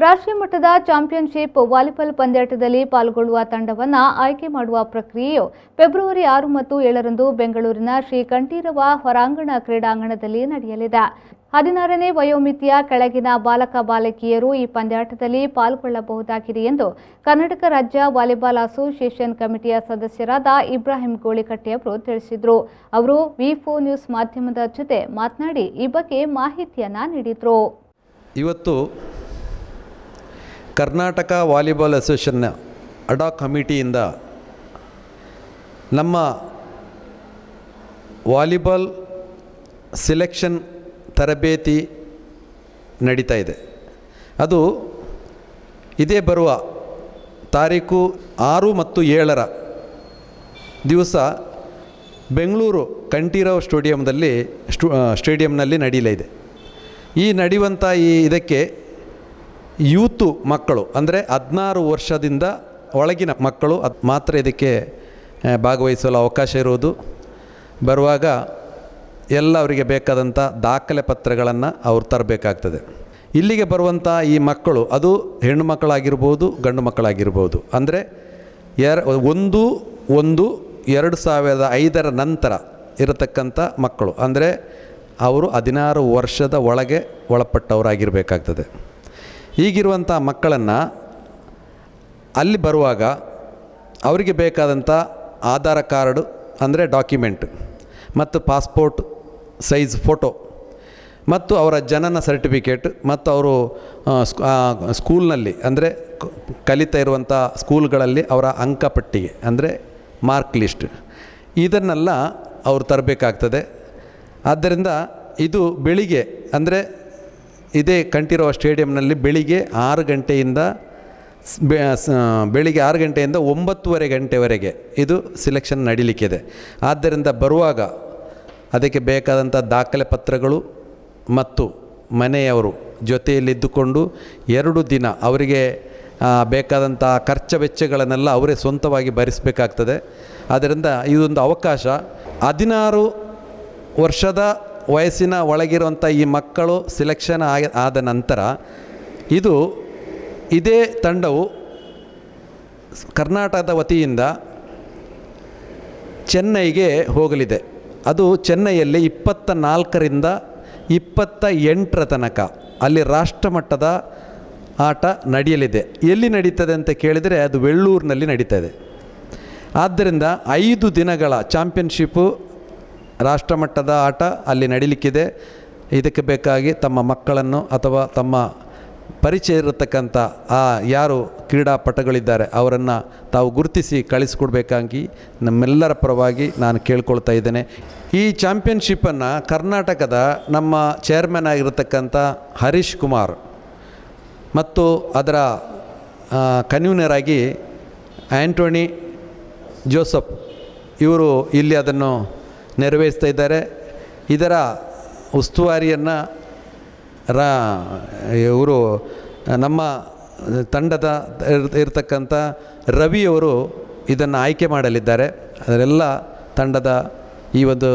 ರಾಷ್ಟ್ರೀಯ ಮಟ್ಟದ championship volleyball ಪಂದ್ಯಾಟದಲ್ಲಿ ಪಾಲ್ಗೊಳ್ಳುವ ತಂಡವನ್ನು ಆಯ್ಕೆ ಮಾಡುವ ಪ್ರಕ್ರಿಯೆಯು ಫೆಬ್ರವರಿ 6 ಮತ್ತು 7ರಂದು ಬೆಂಗಳೂರಿನ ಶ್ರೀ ಕಂಠೀರವ ಹೊರಾಂಗಣ ಕ್ರೀಡಾಂಗಣದಲ್ಲಿ ನಡೆಯಲಿದೆ. 16ನೇ ವಯೋಮಿತಿಯ ಕೆಳಗಿನ ಬಾಲಕ ಬಾಲಕಿಯರು ಈ ಪಂದ್ಯಾಟದಲ್ಲಿ ಪಾಲ್ಗೊಳ್ಳಬಹುದಾಗಿದೆ ಎಂದು ಕರ್ನಾಟಕ ರಾಜ್ಯ ವಾಲಿಬಾಲ್ ಅಸೋಸಿಯೇಷನ್ ಕಮಿಟಿಯ ಸದಸ್ಯರಾದ ಇಬ್ರಾಹಿಂ ಗೋಳಿಕಟ್ಟಿ ಅವರು ತಿಳಿಸಿದರು. ಅವರು ವಿ4 ನ್ಯೂಸ್ ಮಾಧ್ಯಮದ ಜೊತೆ ಮಾತನಾಡಿ ಈ ಬಗ್ಗೆ ಮಾಹಿತಿಯನ್ನು ನೀಡಿದರು. ಇವತ್ತು ಕರ್ನಾಟಕ ವಾಲಿಬಾಲ್ ಅಸೋಸಿಯೇಷನ್ನ ಅಡಾಕ್ ಕಮಿಟಿಯಿಂದ ನಮ್ಮ ವಾಲಿಬಾಲ್ ಸೆಲೆಕ್ಷನ್ ತರಬೇತಿ ನಡೀತಾ ಇದೆ. ಅದು ಇದೇ ಬರುವ ತಾರೀಕು 6 ಮತ್ತು 7ರ ದಿವಸ ಬೆಂಗಳೂರು ಕಂಠೀರವ ಸ್ಟೇಡಿಯಂನಲ್ಲಿ ನಡೆಯಲಿದೆ. ಈ ನಡೆಯುವಂಥ ಇದಕ್ಕೆ ಯೂತು ಮಕ್ಕಳು ಅಂದರೆ 16 ವರ್ಷದಿಂದ ಒಳಗಿನ ಮಕ್ಕಳು ಮಾತ್ರ ಇದಕ್ಕೆ ಭಾಗವಹಿಸಲು ಅವಕಾಶ ಇರುವುದು. ಬರುವಾಗ ಎಲ್ಲ ಅವರಿಗೆ ಬೇಕಾದಂಥ ದಾಖಲೆ ಪತ್ರಗಳನ್ನು ಅವರು ತರಬೇಕಾಗ್ತದೆ. ಇಲ್ಲಿಗೆ ಬರುವಂಥ ಈ ಮಕ್ಕಳು ಅದು ಹೆಣ್ಣು ಮಕ್ಕಳಾಗಿರ್ಬೋದು ಗಂಡು ಮಕ್ಕಳಾಗಿರ್ಬೋದು. ಅಂದರೆ 1/1/2005 ನಂತರ ಇರತಕ್ಕಂಥ ಮಕ್ಕಳು, ಅಂದರೆ ಅವರು 16 ವರ್ಷದ ಒಳಗೆ ಒಳಪಟ್ಟವರಾಗಿರಬೇಕಾಗ್ತದೆ. ಈಗಿರುವಂಥ ಮಕ್ಕಳನ್ನು ಅಲ್ಲಿ ಬರುವಾಗ ಅವರಿಗೆ ಬೇಕಾದಂಥ ಆಧಾರ ಕಾರ್ಡು ಅಂದರೆ ಡಾಕ್ಯುಮೆಂಟ್ ಮತ್ತು ಪಾಸ್ಪೋರ್ಟ್ ಸೈಜ್ ಫೋಟೋ ಮತ್ತು ಅವರ ಜನನ ಸರ್ಟಿಫಿಕೇಟ್ ಮತ್ತು ಅವರು ಸ್ಕೂಲ್ನಲ್ಲಿ ಅಂದರೆ ಕಲಿತಾ ಇರುವಂಥ ಸ್ಕೂಲ್ಗಳಲ್ಲಿ ಅವರ ಅಂಕಪಟ್ಟಿಗೆ ಅಂದರೆ ಮಾರ್ಕ್ ಲಿಸ್ಟ್ ಇದನ್ನೆಲ್ಲ ಅವರು ತರಬೇಕಾಗ್ತದೆ. ಆದ್ದರಿಂದ ಇದು ಬೆಳಿಗ್ಗೆ ಅಂದರೆ ಇದೇ ಕಂಠೀರವ ಸ್ಟೇಡಿಯಂನಲ್ಲಿ ಬೆಳಿಗ್ಗೆ 6 ಗಂಟೆಯಿಂದ 9:30 ಗಂಟೆವರೆಗೆ ಇದು ಸಿಲೆಕ್ಷನ್ ನಡೀಲಿಕ್ಕಿದೆ. ಆದ್ದರಿಂದ ಬರುವಾಗ ಅದಕ್ಕೆ ಬೇಕಾದಂಥ ದಾಖಲೆ ಪತ್ರಗಳು ಮತ್ತು ಮನೆಯವರು ಜೊತೆಯಲ್ಲಿದ್ದುಕೊಂಡು 2 ದಿನ ಅವರಿಗೆ ಬೇಕಾದಂಥ ಖರ್ಚು ವೆಚ್ಚಗಳನ್ನೆಲ್ಲ ಅವರೇ ಸ್ವಂತವಾಗಿ ಭರಿಸಬೇಕಾಗ್ತದೆ. ಆದ್ದರಿಂದ ಇದೊಂದು ಅವಕಾಶ. 16 ವರ್ಷದ ವಯಸ್ಸಿನ ಒಳಗಿರುವಂಥ ಈ ಮಕ್ಕಳು ಸಿಲೆಕ್ಷನ್ ಆದ ನಂತರ ಇದೇ ತಂಡವು ಕರ್ನಾಟಕದ ವತಿಯಿಂದ ಚೆನ್ನೈಗೆ ಹೋಗಲಿದೆ. ಅದು ಚೆನ್ನೈಯಲ್ಲಿ 24ರಿಂದ 28 ತನಕ ಅಲ್ಲಿ ರಾಷ್ಟ್ರಮಟ್ಟದ ಆಟ ನಡೆಯಲಿದೆ. ಎಲ್ಲಿ ನಡೀತದೆ ಅಂತ ಕೇಳಿದರೆ ಅದು ವೆಳ್ಳೂರಿನಲ್ಲಿ ನಡೀತದೆ. ಆದ್ದರಿಂದ 5 ದಿನಗಳ ಚಾಂಪಿಯನ್ಶಿಪ್ಪು ರಾಷ್ಟ್ರಮಟ್ಟದ ಆಟ ಅಲ್ಲಿ ನಡೀಲಿಕ್ಕಿದೆ. ಇದಕ್ಕೆ ಬೇಕಾಗಿ ತಮ್ಮ ಮಕ್ಕಳನ್ನು ಅಥವಾ ತಮ್ಮ ಪರಿಚಯ ಇರತಕ್ಕಂಥ ಯಾರು ಕ್ರೀಡಾಪಟುಗಳಿದ್ದಾರೆ ಅವರನ್ನು ತಾವು ಗುರುತಿಸಿ ಕಳಿಸ್ಕೊಡ್ಬೇಕಾಗಿ ನಮ್ಮೆಲ್ಲರ ಪರವಾಗಿ ನಾನು ಕೇಳ್ಕೊಳ್ತಾ ಇದ್ದೇನೆ. ಈ ಚಾಂಪಿಯನ್ಶಿಪ್ಪನ್ನು ಕರ್ನಾಟಕದ ನಮ್ಮ ಚೇರ್ಮನ್ ಆಗಿರತಕ್ಕಂಥ ಹರೀಶ್ ಕುಮಾರ್ ಮತ್ತು ಅದರ ಕನ್ವೀನರ್ ಆಗಿ ಆ್ಯಂಟೋನಿ ಜೋಸಫ್ ಇವರು ಇಲ್ಲಿ ಅದನ್ನು ನೆರವೇರಿಸ್ತಾ ಇದ್ದಾರೆ. ಇದರ ಉಸ್ತುವಾರಿಯನ್ನು ಇವರು ನಮ್ಮ ತಂಡದ ಇರತಕ್ಕಂಥ ರವಿಯವರು ಇದನ್ನು ಆಯ್ಕೆ ಮಾಡಲಿದ್ದಾರೆ. ಅದರೆಲ್ಲ ತಂಡದ ಈ ಒಂದು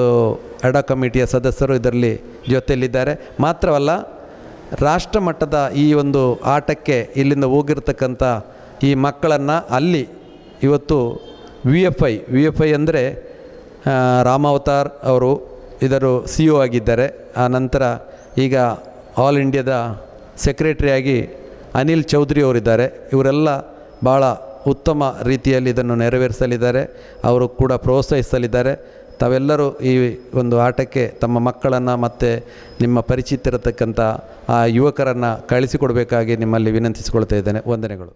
ಅಡಾ ಕಮಿಟಿಯ ಸದಸ್ಯರು ಇದರಲ್ಲಿ ಜೊತೆಯಲ್ಲಿದ್ದಾರೆ. ಮಾತ್ರವಲ್ಲ, ರಾಷ್ಟ್ರಮಟ್ಟದ ಈ ಒಂದು ಆಟಕ್ಕೆ ಇಲ್ಲಿಂದ ಹೋಗಿರ್ತಕ್ಕಂಥ ಈ ಮಕ್ಕಳನ್ನು ಅಲ್ಲಿ ಇವತ್ತು ವಿ.ಎಫ್.ಐ ಅಂದರೆ ರಾಮಾವತಾರ್ ಅವರು ಇದರ CEO ಆಗಿದ್ದಾರೆ. ಆ ನಂತರ ಈಗ ಆಲ್ ಇಂಡಿಯಾದ ಸೆಕ್ರೆಟರಿಯಾಗಿ ಅನಿಲ್ ಚೌಧರಿ ಅವರಿದ್ದಾರೆ. ಇವರೆಲ್ಲ ಭಾಳ ಉತ್ತಮ ರೀತಿಯಲ್ಲಿ ಇದನ್ನು ನೆರವೇರಿಸಲಿದ್ದಾರೆ. ಅವರು ಕೂಡ ಪ್ರೋತ್ಸಾಹಿಸಲಿದ್ದಾರೆ. ತಾವೆಲ್ಲರೂ ಈ ಒಂದು ಆಟಕ್ಕೆ ತಮ್ಮ ಮಕ್ಕಳನ್ನು ಮತ್ತು ನಿಮ್ಮ ಪರಿಚಿತರತಕ್ಕಂಥ ಆ ಯುವಕರನ್ನು ಕಳಿಸಿಕೊಡಬೇಕಾಗಿ ನಿಮ್ಮಲ್ಲಿ ವಿನಂತಿಸಿಕೊಳ್ತಾ ಇದ್ದೇನೆ. ವಂದನೆಗಳು.